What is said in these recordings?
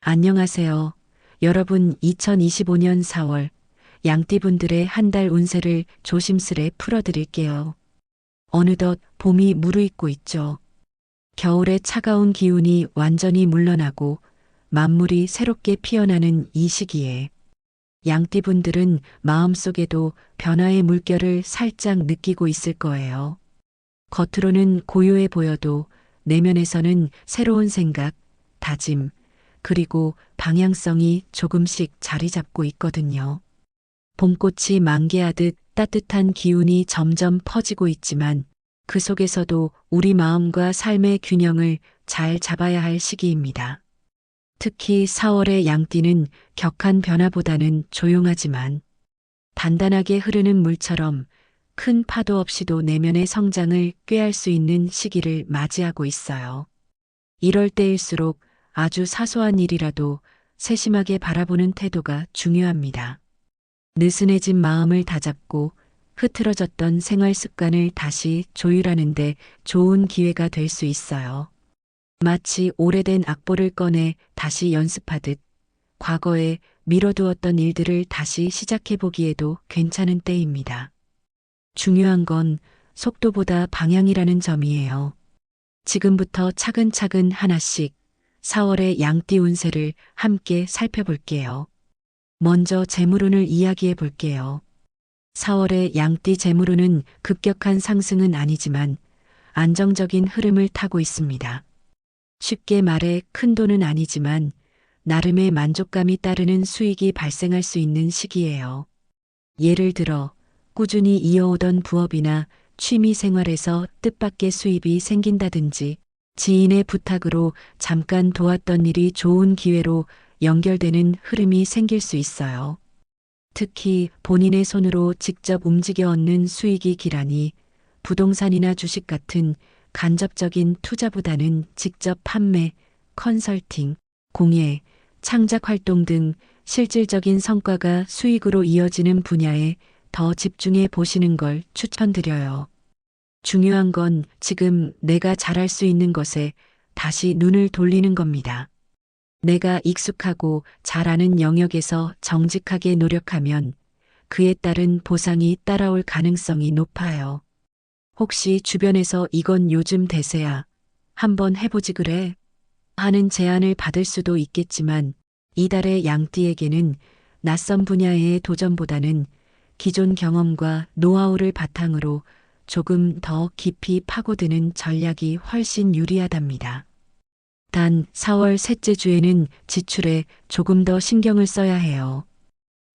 안녕하세요. 여러분, 2025년 4월 양띠분들의 한 달 운세를 조심스레 풀어드릴게요. 어느덧 봄이 무르익고 있죠. 겨울의 차가운 기운이 완전히 물러나고 만물이 새롭게 피어나는 이 시기에 양띠분들은 마음속에도 변화의 물결을 살짝 느끼고 있을 거예요. 겉으로는 고요해 보여도 내면에서는 새로운 생각, 다짐, 그리고 방향성이 조금씩 자리 잡고 있거든요. 봄꽃이 만개하듯 따뜻한 기운이 점점 퍼지고 있지만 그 속에서도 우리 마음과 삶의 균형을 잘 잡아야 할 시기입니다. 특히 4월의 양띠는 격한 변화보다는 조용하지만 단단하게 흐르는 물처럼 큰 파도 없이도 내면의 성장을 꾀할 수 있는 시기를 맞이하고 있어요. 이럴 때일수록 아주 사소한 일이라도 세심하게 바라보는 태도가 중요합니다. 느슨해진 마음을 다잡고 흐트러졌던 생활 습관을 다시 조율하는데 좋은 기회가 될 수 있어요. 마치 오래된 악보를 꺼내 다시 연습하듯 과거에 미뤄두었던 일들을 다시 시작해보기에도 괜찮은 때입니다. 중요한 건 속도보다 방향이라는 점이에요. 지금부터 차근차근 하나씩 4월의 양띠 운세를 함께 살펴볼게요. 먼저 재물운을 이야기해 볼게요. 4월의 양띠 재물운은 급격한 상승은 아니지만 안정적인 흐름을 타고 있습니다. 쉽게 말해 큰 돈은 아니지만 나름의 만족감이 따르는 수익이 발생할 수 있는 시기예요. 예를 들어 꾸준히 이어오던 부업이나 취미 생활에서 뜻밖의 수입이 생긴다든지 지인의 부탁으로 잠깐 도왔던 일이 좋은 기회로 연결되는 흐름이 생길 수 있어요. 특히 본인의 손으로 직접 움직여 얻는 수익이 기라니 부동산이나 주식 같은 간접적인 투자보다는 직접 판매, 컨설팅, 공예, 창작 활동 등 실질적인 성과가 수익으로 이어지는 분야에 더 집중해 보시는 걸 추천드려요. 중요한 건 지금 내가 잘할 수 있는 것에 다시 눈을 돌리는 겁니다. 내가 익숙하고 잘 아는 영역에서 정직하게 노력하면 그에 따른 보상이 따라올 가능성이 높아요. 혹시 주변에서 이건 요즘 대세야. 한번 해보지 그래? 하는 제안을 받을 수도 있겠지만 이달의 양띠에게는 낯선 분야의 도전보다는 기존 경험과 노하우를 바탕으로 조금 더 깊이 파고드는 전략이 훨씬 유리하답니다. 단 4월 셋째 주에는 지출에 조금 더 신경을 써야 해요.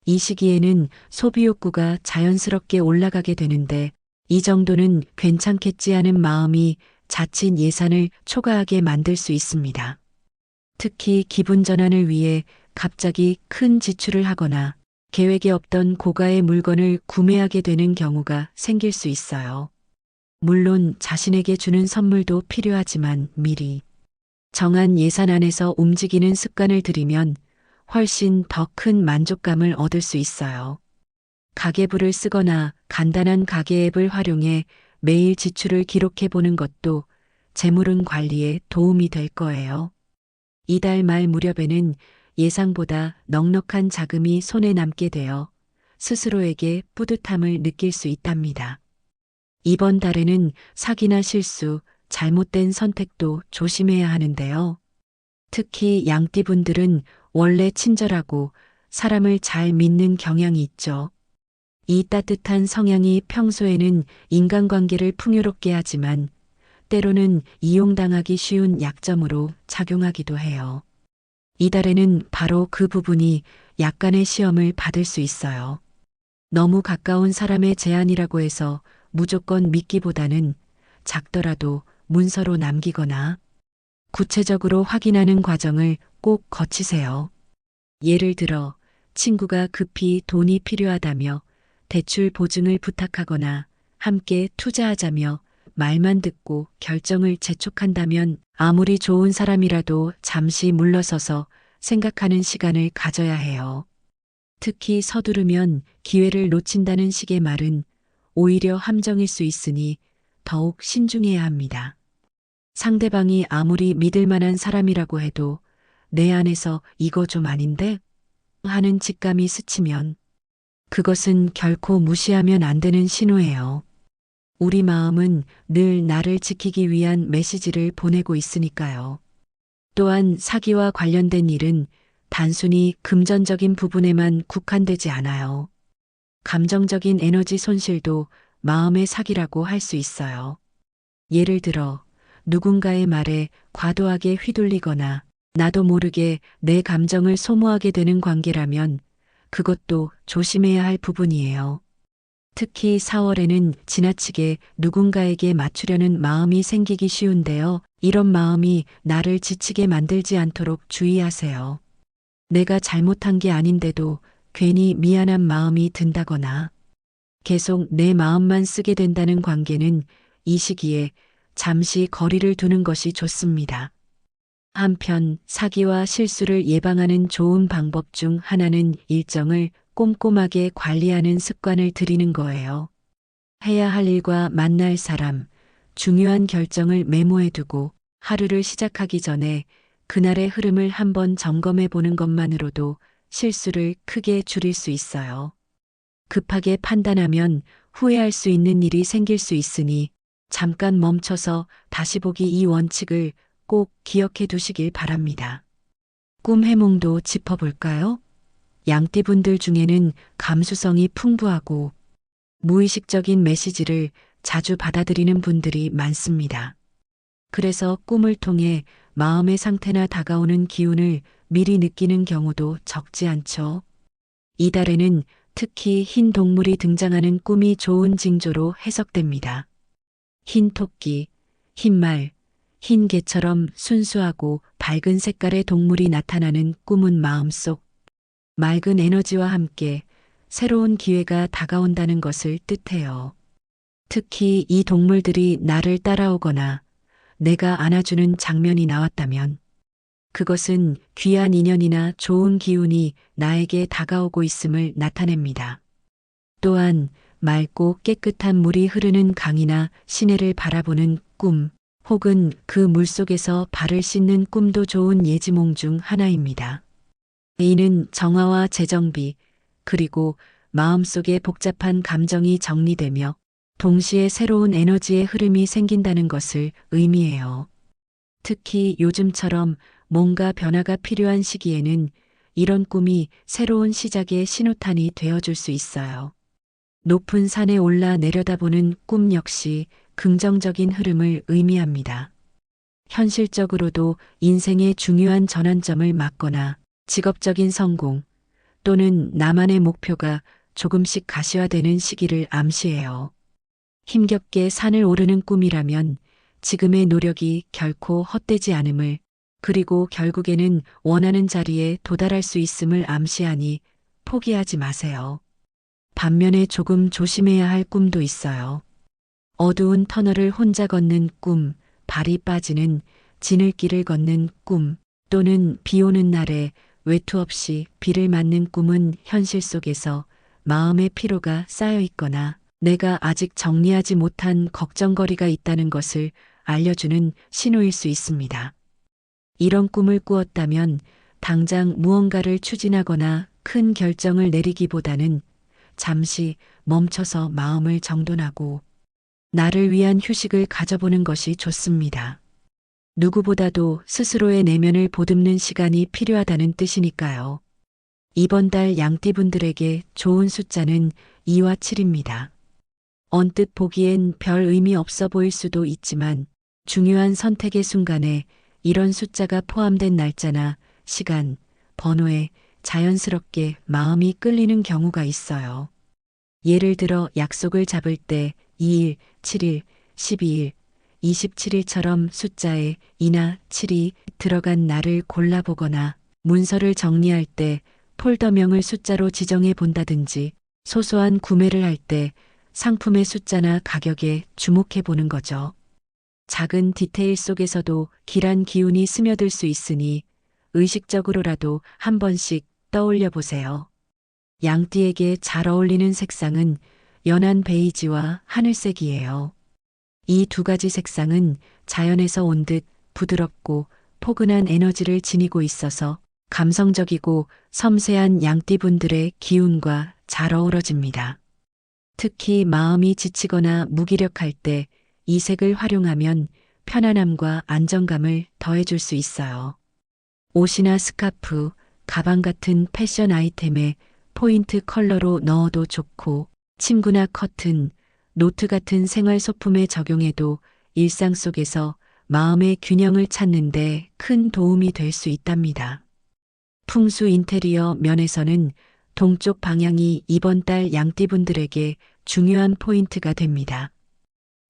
이 시기에는 소비 욕구가 자연스럽게 올라가게 되는데 이 정도는 괜찮겠지 하는 마음이 자칫 예산을 초과하게 만들 수 있습니다. 특히 기분 전환을 위해 갑자기 큰 지출을 하거나 계획에 없던 고가의 물건을 구매하게 되는 경우가 생길 수 있어요. 물론 자신에게 주는 선물도 필요하지만 미리 정한 예산 안에서 움직이는 습관을 들이면 훨씬 더 큰 만족감을 얻을 수 있어요. 가계부를 쓰거나 간단한 가계 앱을 활용해 매일 지출을 기록해 보는 것도 재물운 관리에 도움이 될 거예요. 이달 말 무렵에는 예상보다 넉넉한 자금이 손에 남게 되어 스스로에게 뿌듯함을 느낄 수 있답니다. 이번 달에는 사기나 실수, 잘못된 선택도 조심해야 하는데요. 특히 양띠분들은 원래 친절하고 사람을 잘 믿는 경향이 있죠. 이 따뜻한 성향이 평소에는 인간관계를 풍요롭게 하지만 때로는 이용당하기 쉬운 약점으로 작용하기도 해요. 이달에는 바로 그 부분이 약간의 시험을 받을 수 있어요. 너무 가까운 사람의 제안이라고 해서 무조건 믿기보다는 작더라도 문서로 남기거나 구체적으로 확인하는 과정을 꼭 거치세요. 예를 들어 친구가 급히 돈이 필요하다며 대출 보증을 부탁하거나 함께 투자하자며 말만 듣고 결정을 재촉한다면 아무리 좋은 사람이라도 잠시 물러서서 생각하는 시간을 가져야 해요. 특히 서두르면 기회를 놓친다는 식의 말은 오히려 함정일 수 있으니 더욱 신중해야 합니다. 상대방이 아무리 믿을 만한 사람이라고 해도 내 안에서 이거 좀 아닌데? 하는 직감이 스치면 그것은 결코 무시하면 안 되는 신호예요. 우리 마음은 늘 나를 지키기 위한 메시지를 보내고 있으니까요. 또한 사기와 관련된 일은 단순히 금전적인 부분에만 국한되지 않아요. 감정적인 에너지 손실도 마음의 사기라고 할 수 있어요. 예를 들어 누군가의 말에 과도하게 휘둘리거나 나도 모르게 내 감정을 소모하게 되는 관계라면 그것도 조심해야 할 부분이에요. 특히 4월에는 지나치게 누군가에게 맞추려는 마음이 생기기 쉬운데요. 이런 마음이 나를 지치게 만들지 않도록 주의하세요. 내가 잘못한 게 아닌데도 괜히 미안한 마음이 든다거나 계속 내 마음만 쓰게 된다는 관계는 이 시기에 잠시 거리를 두는 것이 좋습니다. 한편 사기와 실수를 예방하는 좋은 방법 중 하나는 일정을 꼼꼼하게 관리하는 습관을 들이는 거예요. 해야 할 일과 만날 사람, 중요한 결정을 메모해 두고 하루를 시작하기 전에 그날의 흐름을 한번 점검해 보는 것만으로도 실수를 크게 줄일 수 있어요. 급하게 판단하면 후회할 수 있는 일이 생길 수 있으니 잠깐 멈춰서 다시 보기 이 원칙을 꼭 기억해 두시길 바랍니다. 꿈 해몽도 짚어볼까요? 양띠분들 중에는 감수성이 풍부하고 무의식적인 메시지를 자주 받아들이는 분들이 많습니다. 그래서 꿈을 통해 마음의 상태나 다가오는 기운을 미리 느끼는 경우도 적지 않죠. 이달에는 특히 흰 동물이 등장하는 꿈이 좋은 징조로 해석됩니다. 흰 토끼, 흰 말, 흰 개처럼 순수하고 밝은 색깔의 동물이 나타나는 꿈은 마음속 맑은 에너지와 함께 새로운 기회가 다가온다는 것을 뜻해요. 특히 이 동물들이 나를 따라오거나 내가 안아주는 장면이 나왔다면 그것은 귀한 인연이나 좋은 기운이 나에게 다가오고 있음을 나타냅니다. 또한 맑고 깨끗한 물이 흐르는 강이나 시내를 바라보는 꿈, 혹은 그 물속에서 발을 씻는 꿈도 좋은 예지몽 중 하나입니다. 이는 정화와 재정비, 그리고 마음속의 복잡한 감정이 정리되며 동시에 새로운 에너지의 흐름이 생긴다는 것을 의미해요. 특히 요즘처럼 뭔가 변화가 필요한 시기에는 이런 꿈이 새로운 시작의 신호탄이 되어줄 수 있어요. 높은 산에 올라 내려다보는 꿈 역시 긍정적인 흐름을 의미합니다. 현실적으로도 인생의 중요한 전환점을 맞거나 직업적인 성공 또는 나만의 목표가 조금씩 가시화되는 시기를 암시해요. 힘겹게 산을 오르는 꿈이라면 지금의 노력이 결코 헛되지 않음을, 그리고 결국에는 원하는 자리에 도달할 수 있음을 암시하니 포기하지 마세요. 반면에 조금 조심해야 할 꿈도 있어요. 어두운 터널을 혼자 걷는 꿈, 발이 빠지는 지늘길을 걷는 꿈, 또는 비 오는 날에 외투 없이 비를 맞는 꿈은 현실 속에서 마음의 피로가 쌓여 있거나 내가 아직 정리하지 못한 걱정거리가 있다는 것을 알려주는 신호일 수 있습니다. 이런 꿈을 꾸었다면 당장 무언가를 추진하거나 큰 결정을 내리기보다는 잠시 멈춰서 마음을 정돈하고 나를 위한 휴식을 가져보는 것이 좋습니다. 누구보다도 스스로의 내면을 보듬는 시간이 필요하다는 뜻이니까요. 이번 달 양띠분들에게 좋은 숫자는 2와 7입니다. 언뜻 보기엔 별 의미 없어 보일 수도 있지만 중요한 선택의 순간에 이런 숫자가 포함된 날짜나 시간, 번호에 자연스럽게 마음이 끌리는 경우가 있어요. 예를 들어 약속을 잡을 때 2일, 7일, 12일, 27일처럼 숫자에 2나 7이 들어간 날을 골라보거나 문서를 정리할 때 폴더명을 숫자로 지정해 본다든지 소소한 구매를 할 때 상품의 숫자나 가격에 주목해 보는 거죠. 작은 디테일 속에서도 길한 기운이 스며들 수 있으니 의식적으로라도 한 번씩 떠올려 보세요. 양띠에게 잘 어울리는 색상은 연한 베이지와 하늘색이에요. 이 두 가지 색상은 자연에서 온 듯 부드럽고 포근한 에너지를 지니고 있어서 감성적이고 섬세한 양띠분들의 기운과 잘 어우러집니다. 특히 마음이 지치거나 무기력할 때 이 색을 활용하면 편안함과 안정감을 더해줄 수 있어요. 옷이나 스카프, 가방 같은 패션 아이템에 포인트 컬러로 넣어도 좋고, 침구나 커튼, 노트 같은 생활 소품에 적용해도 일상 속에서 마음의 균형을 찾는 데 큰 도움이 될 수 있답니다. 풍수 인테리어 면에서는 동쪽 방향이 이번 달 양띠분들에게 중요한 포인트가 됩니다.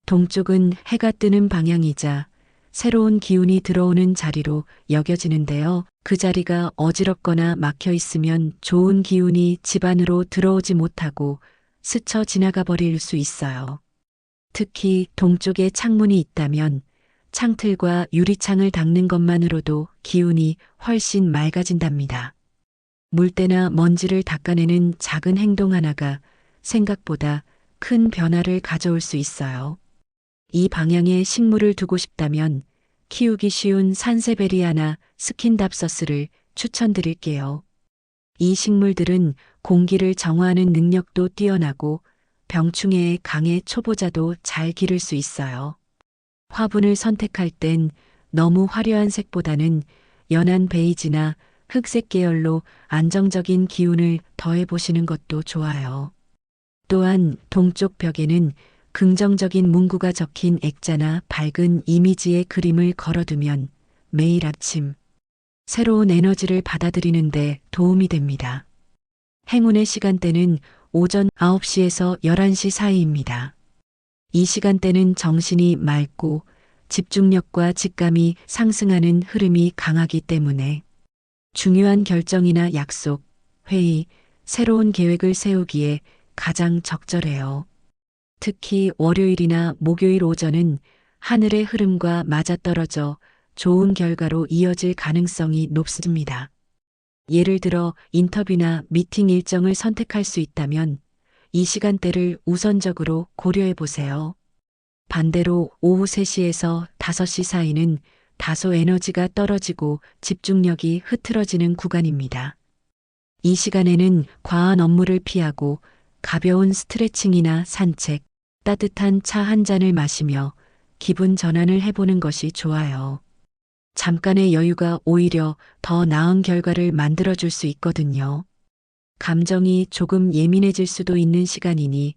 동쪽은 해가 뜨는 방향이자 새로운 기운이 들어오는 자리로 여겨지는데요. 그 자리가 어지럽거나 막혀 있으면 좋은 기운이 집 안으로 들어오지 못하고 스쳐 지나가 버릴 수 있어요. 특히 동쪽에 창문이 있다면 창틀과 유리창을 닦는 것만으로도 기운이 훨씬 맑아진답니다. 물때나 먼지를 닦아내는 작은 행동 하나가 생각보다 큰 변화를 가져올 수 있어요. 이 방향에 식물을 두고 싶다면 키우기 쉬운 산세베리아나 스킨답서스를 추천드릴게요. 이 식물들은 공기를 정화하는 능력도 뛰어나고 병충해에 강해 초보자도 잘 기를 수 있어요. 화분을 선택할 땐 너무 화려한 색보다는 연한 베이지나 흑색 계열로 안정적인 기운을 더해보시는 것도 좋아요. 또한 동쪽 벽에는 긍정적인 문구가 적힌 액자나 밝은 이미지의 그림을 걸어두면 매일 아침 새로운 에너지를 받아들이는데 도움이 됩니다. 행운의 시간대는 오전 9시에서 11시 사이입니다. 이 시간대는 정신이 맑고 집중력과 직감이 상승하는 흐름이 강하기 때문에 중요한 결정이나 약속, 회의, 새로운 계획을 세우기에 가장 적절해요. 특히 월요일이나 목요일 오전은 하늘의 흐름과 맞아떨어져 좋은 결과로 이어질 가능성이 높습니다. 예를 들어 인터뷰나 미팅 일정을 선택할 수 있다면 이 시간대를 우선적으로 고려해 보세요. 반대로 오후 3시에서 5시 사이는 다소 에너지가 떨어지고 집중력이 흐트러지는 구간입니다. 이 시간에는 과한 업무를 피하고 가벼운 스트레칭이나 산책, 따뜻한 차 한 잔을 마시며 기분 전환을 해보는 것이 좋아요. 잠깐의 여유가 오히려 더 나은 결과를 만들어줄 수 있거든요. 감정이 조금 예민해질 수도 있는 시간이니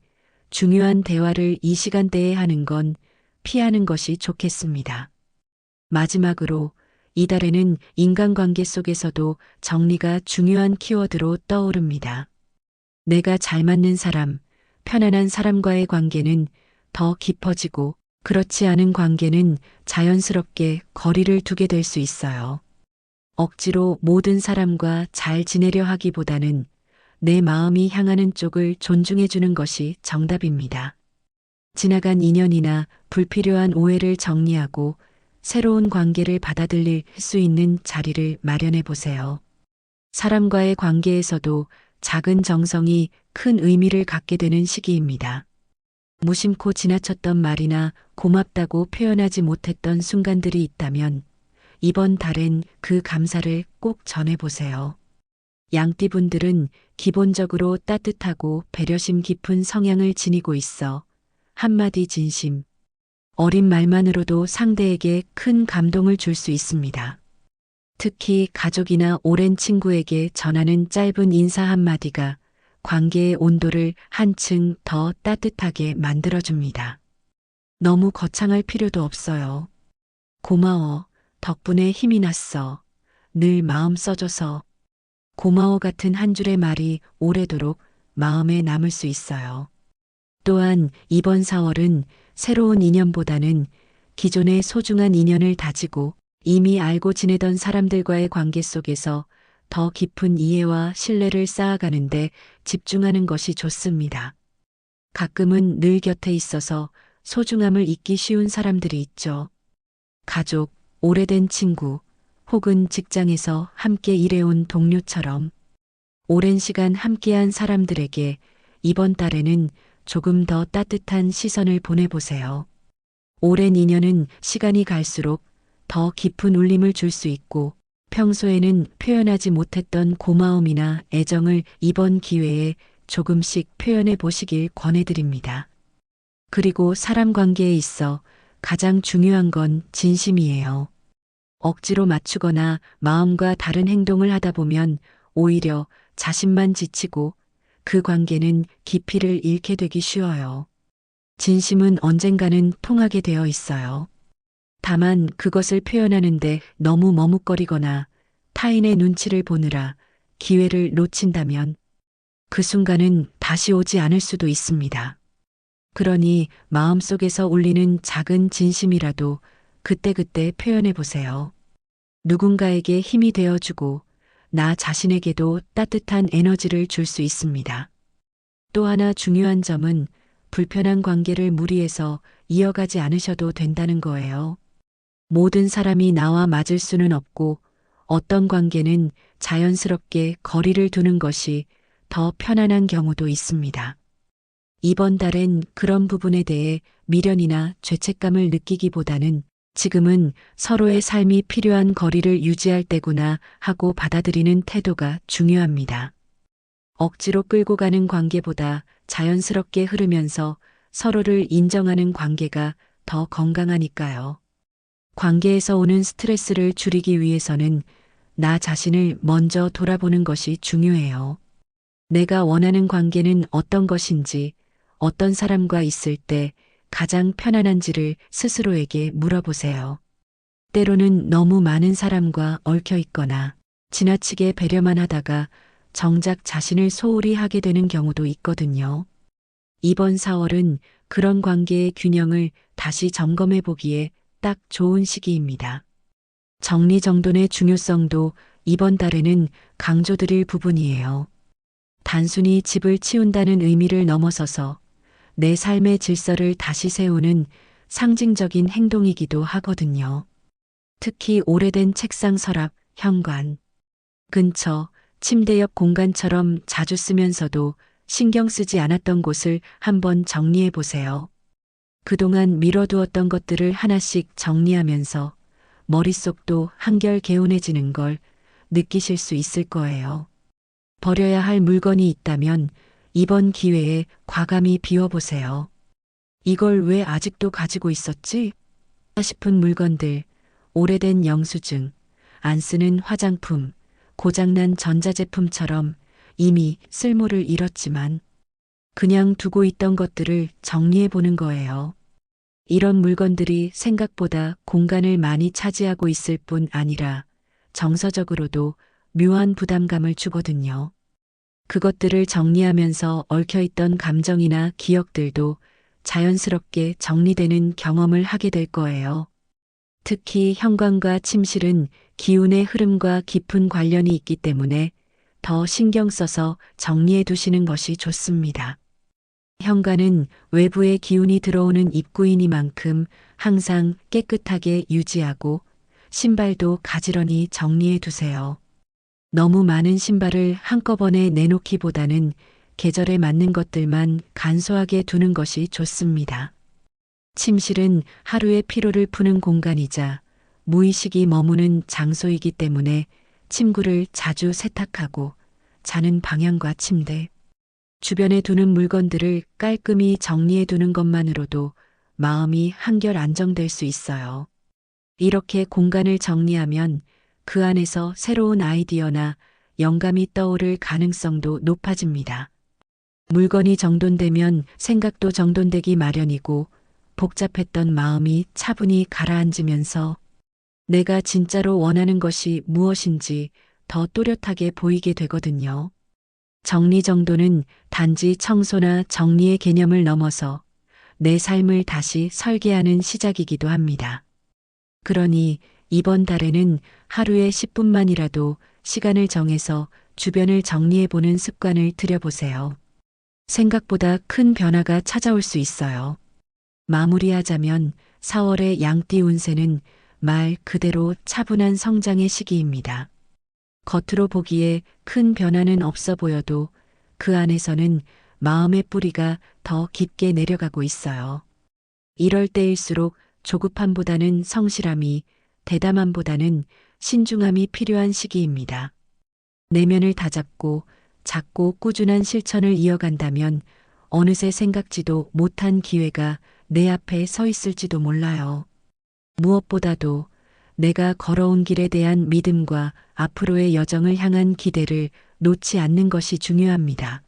중요한 대화를 이 시간대에 하는 건 피하는 것이 좋겠습니다. 마지막으로 이달에는 인간관계 속에서도 정리가 중요한 키워드로 떠오릅니다. 내가 잘 맞는 사람, 편안한 사람과의 관계는 더 깊어지고 그렇지 않은 관계는 자연스럽게 거리를 두게 될 수 있어요. 억지로 모든 사람과 잘 지내려 하기보다는 내 마음이 향하는 쪽을 존중해 주는 것이 정답입니다. 지나간 인연이나 불필요한 오해를 정리하고 새로운 관계를 받아들일 수 있는 자리를 마련해 보세요. 사람과의 관계에서도 작은 정성이 큰 의미를 갖게 되는 시기입니다. 무심코 지나쳤던 말이나 고맙다고 표현하지 못했던 순간들이 있다면 이번 달엔 그 감사를 꼭 전해보세요. 양띠분들은 기본적으로 따뜻하고 배려심 깊은 성향을 지니고 있어 한마디 진심, 어린 말만으로도 상대에게 큰 감동을 줄 수 있습니다. 특히 가족이나 오랜 친구에게 전하는 짧은 인사 한마디가 관계의 온도를 한층 더 따뜻하게 만들어줍니다. 너무 거창할 필요도 없어요. 고마워. 덕분에 힘이 났어. 늘 마음 써줘서. 고마워 같은 한 줄의 말이 오래도록 마음에 남을 수 있어요. 또한 이번 4월은 새로운 인연보다는 기존의 소중한 인연을 다지고 이미 알고 지내던 사람들과의 관계 속에서 더 깊은 이해와 신뢰를 쌓아가는데 집중하는 것이 좋습니다. 가끔은 늘 곁에 있어서 소중함을 잊기 쉬운 사람들이 있죠. 가족, 오래된 친구, 혹은 직장에서 함께 일해온 동료처럼 오랜 시간 함께한 사람들에게 이번 달에는 조금 더 따뜻한 시선을 보내보세요. 오랜 인연은 시간이 갈수록 더 깊은 울림을 줄 수 있고 평소에는 표현하지 못했던 고마움이나 애정을 이번 기회에 조금씩 표현해 보시길 권해드립니다. 그리고 사람 관계에 있어 가장 중요한 건 진심이에요. 억지로 맞추거나 마음과 다른 행동을 하다 보면 오히려 자신만 지치고 그 관계는 깊이를 잃게 되기 쉬워요. 진심은 언젠가는 통하게 되어 있어요. 다만 그것을 표현하는데 너무 머뭇거리거나 타인의 눈치를 보느라 기회를 놓친다면 그 순간은 다시 오지 않을 수도 있습니다. 그러니 마음속에서 울리는 작은 진심이라도 그때그때 표현해 보세요. 누군가에게 힘이 되어주고 나 자신에게도 따뜻한 에너지를 줄 수 있습니다. 또 하나 중요한 점은 불편한 관계를 무리해서 이어가지 않으셔도 된다는 거예요. 모든 사람이 나와 맞을 수는 없고 어떤 관계는 자연스럽게 거리를 두는 것이 더 편안한 경우도 있습니다. 이번 달엔 그런 부분에 대해 미련이나 죄책감을 느끼기보다는 지금은 서로의 삶이 필요한 거리를 유지할 때구나 하고 받아들이는 태도가 중요합니다. 억지로 끌고 가는 관계보다 자연스럽게 흐르면서 서로를 인정하는 관계가 더 건강하니까요. 관계에서 오는 스트레스를 줄이기 위해서는 나 자신을 먼저 돌아보는 것이 중요해요. 내가 원하는 관계는 어떤 것인지, 어떤 사람과 있을 때 가장 편안한지를 스스로에게 물어보세요. 때로는 너무 많은 사람과 얽혀 있거나 지나치게 배려만 하다가 정작 자신을 소홀히 하게 되는 경우도 있거든요. 이번 4월은 그런 관계의 균형을 다시 점검해 보기에 딱 좋은 시기입니다. 정리정돈의 중요성도 이번 달에는 강조드릴 부분이에요. 단순히 집을 치운다는 의미를 넘어서서 내 삶의 질서를 다시 세우는 상징적인 행동이기도 하거든요. 특히 오래된 책상 서랍, 현관, 근처, 침대 옆 공간처럼 자주 쓰면서도 신경 쓰지 않았던 곳을 한번 정리해 보세요. 그동안 미뤄두었던 것들을 하나씩 정리하면서 머릿속도 한결 개운해지는 걸 느끼실 수 있을 거예요. 버려야 할 물건이 있다면 이번 기회에 과감히 비워보세요. 이걸 왜 아직도 가지고 있었지? 싶은 물건들, 오래된 영수증, 안 쓰는 화장품, 고장난 전자제품처럼 이미 쓸모를 잃었지만 그냥 두고 있던 것들을 정리해 보는 거예요. 이런 물건들이 생각보다 공간을 많이 차지하고 있을 뿐 아니라 정서적으로도 묘한 부담감을 주거든요. 그것들을 정리하면서 얽혀있던 감정이나 기억들도 자연스럽게 정리되는 경험을 하게 될 거예요. 특히 현관과 침실은 기운의 흐름과 깊은 관련이 있기 때문에 더 신경 써서 정리해 두시는 것이 좋습니다. 현관은 외부의 기운이 들어오는 입구이니만큼 항상 깨끗하게 유지하고 신발도 가지런히 정리해 두세요. 너무 많은 신발을 한꺼번에 내놓기보다는 계절에 맞는 것들만 간소하게 두는 것이 좋습니다. 침실은 하루의 피로를 푸는 공간이자 무의식이 머무는 장소이기 때문에 침구를 자주 세탁하고 자는 방향과 침대, 주변에 두는 물건들을 깔끔히 정리해 두는 것만으로도 마음이 한결 안정될 수 있어요. 이렇게 공간을 정리하면 그 안에서 새로운 아이디어나 영감이 떠오를 가능성도 높아집니다. 물건이 정돈되면 생각도 정돈되기 마련이고 복잡했던 마음이 차분히 가라앉으면서 내가 진짜로 원하는 것이 무엇인지 더 또렷하게 보이게 되거든요. 정리정돈은 단지 청소나 정리의 개념을 넘어서 내 삶을 다시 설계하는 시작이기도 합니다. 그러니 이번 달에는 하루에 10분만이라도 시간을 정해서 주변을 정리해보는 습관을 들여보세요. 생각보다 큰 변화가 찾아올 수 있어요. 마무리하자면 4월의 양띠 운세는 말 그대로 차분한 성장의 시기입니다. 겉으로 보기에 큰 변화는 없어 보여도 그 안에서는 마음의 뿌리가 더 깊게 내려가고 있어요. 이럴 때일수록 조급함보다는 성실함이 대담함보다는 신중함이 필요한 시기입니다. 내면을 다잡고 작고 꾸준한 실천을 이어간다면 어느새 생각지도 못한 기회가 내 앞에 서 있을지도 몰라요. 무엇보다도 내가 걸어온 길에 대한 믿음과 앞으로의 여정을 향한 기대를 놓지 않는 것이 중요합니다.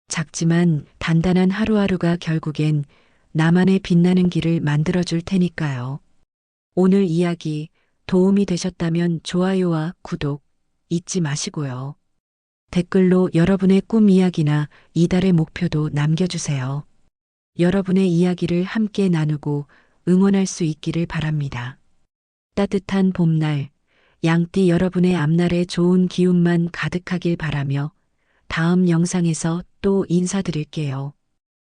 작지만 단단한 하루하루가 결국엔 나만의 빛나는 길을 만들어줄 테니까요. 오늘 이야기 도움이 되셨다면 좋아요와 구독 잊지 마시고요. 댓글로 여러분의 꿈 이야기나 이달의 목표도 남겨주세요. 여러분의 이야기를 함께 나누고 응원할 수 있기를 바랍니다. 따뜻한 봄날, 양띠 여러분의 앞날에 좋은 기운만 가득하길 바라며 다음 영상에서 또 인사드릴게요.